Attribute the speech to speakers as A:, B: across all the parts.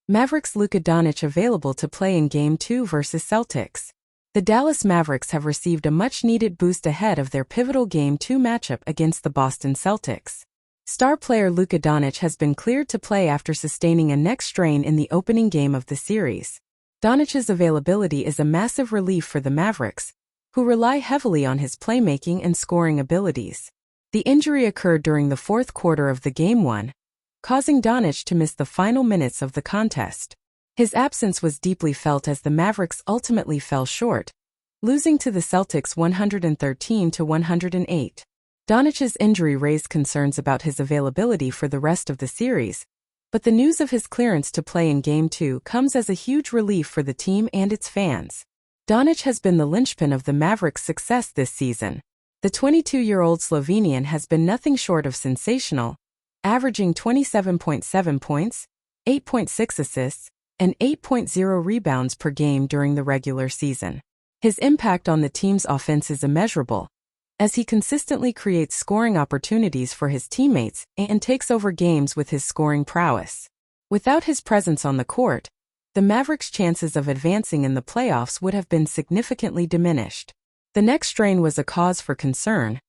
A: Mavericks Luka Doncic available to play in Game 2 versus Celtics. The Dallas Mavericks have received a much-needed boost ahead of their pivotal Game 2 matchup against the Boston Celtics. Star player Luka Doncic has been cleared to play after sustaining a neck strain in the opening game of the series. Doncic's availability is a massive relief for the Mavericks, who rely heavily on his playmaking and scoring abilities. The injury occurred during the fourth quarter of the Game 1, causing Doncic to miss the final minutes of the contest. His absence was deeply felt as the Mavericks ultimately fell short, losing to the Celtics 113-108. Doncic's injury raised concerns about his availability for the rest of the series, but the news of his clearance to play in Game 2 comes as a huge relief for the team and its fans. Doncic has been the linchpin of the Mavericks' success this season. The 22-year-old Slovenian has been nothing short of sensational, averaging 27.7 points, 8.6 assists, and 8.0 rebounds per game during the regular season. His impact on the team's offense is immeasurable, as he consistently creates scoring opportunities for his teammates and takes over games with his scoring prowess. Without his presence on the court, the Mavericks' chances of advancing in the playoffs would have been significantly diminished. The neck strain was a cause for concern,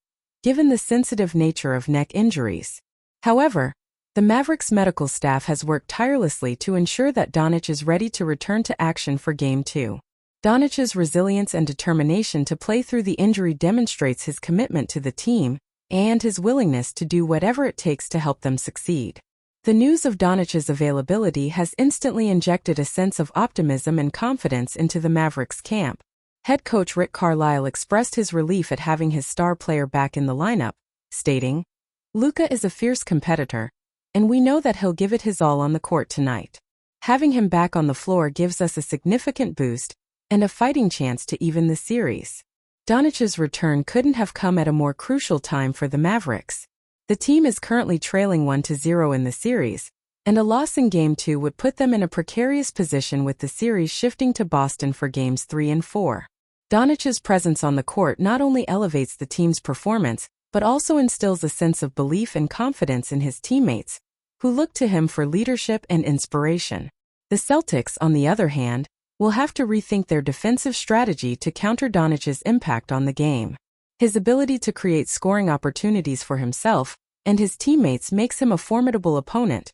A: given the sensitive nature of neck injuries. However, the Mavericks medical staff has worked tirelessly to ensure that Doncic is ready to return to action for Game 2. Doncic's resilience and determination to play through the injury demonstrates his commitment to the team and his willingness to do whatever it takes to help them succeed. The news of Doncic's availability has instantly injected a sense of optimism and confidence into the Mavericks camp. Head coach Rick Carlisle expressed his relief at having his star player back in the lineup, stating, "Luka is a fierce competitor, and we know that he'll give it his all on the court tonight. Having him back on the floor gives us a significant boost and a fighting chance to even the series." Doncic's return couldn't have come at a more crucial time for the Mavericks. The team is currently trailing 1-0 in the series, and a loss in Game 2 would put them in a precarious position with the series shifting to Boston for Games 3 and 4. Doncic's presence on the court not only elevates the team's performance, but also instills a sense of belief and confidence in his teammates, who look to him for leadership and inspiration. The Celtics, on the other hand, will have to rethink their defensive strategy to counter Doncic's impact on the game. His ability to create scoring opportunities for himself and his teammates makes him a formidable opponent,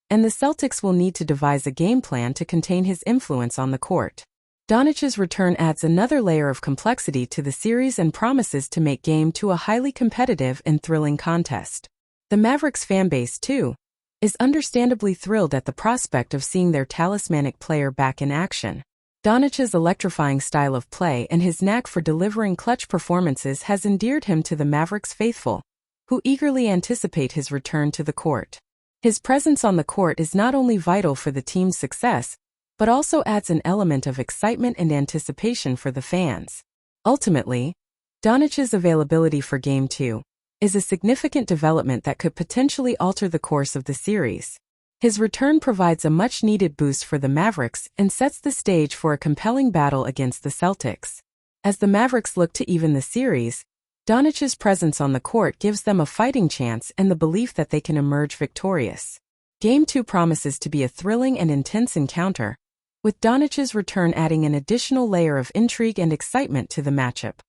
A: and the Celtics will need to devise a game plan to contain his influence on the court. Doncic's return adds another layer of complexity to the series and promises to make Game 2 a highly competitive and thrilling contest. The Mavericks fanbase, too, is understandably thrilled at the prospect of seeing their talismanic player back in action. Doncic's electrifying style of play and his knack for delivering clutch performances has endeared him to the Mavericks faithful, who eagerly anticipate his return to the court. His presence on the court is not only vital for the team's success, but also adds an element of excitement and anticipation for the fans. Ultimately, Doncic's availability for Game 2 is a significant development that could potentially alter the course of the series. His return provides a much-needed boost for the Mavericks and sets the stage for a compelling battle against the Celtics. As the Mavericks look to even the series, Doncic's presence on the court gives them a fighting chance and the belief that they can emerge victorious. Game 2 promises to be a thrilling and intense encounter, with Doncic's return adding an additional layer of intrigue and excitement to the matchup.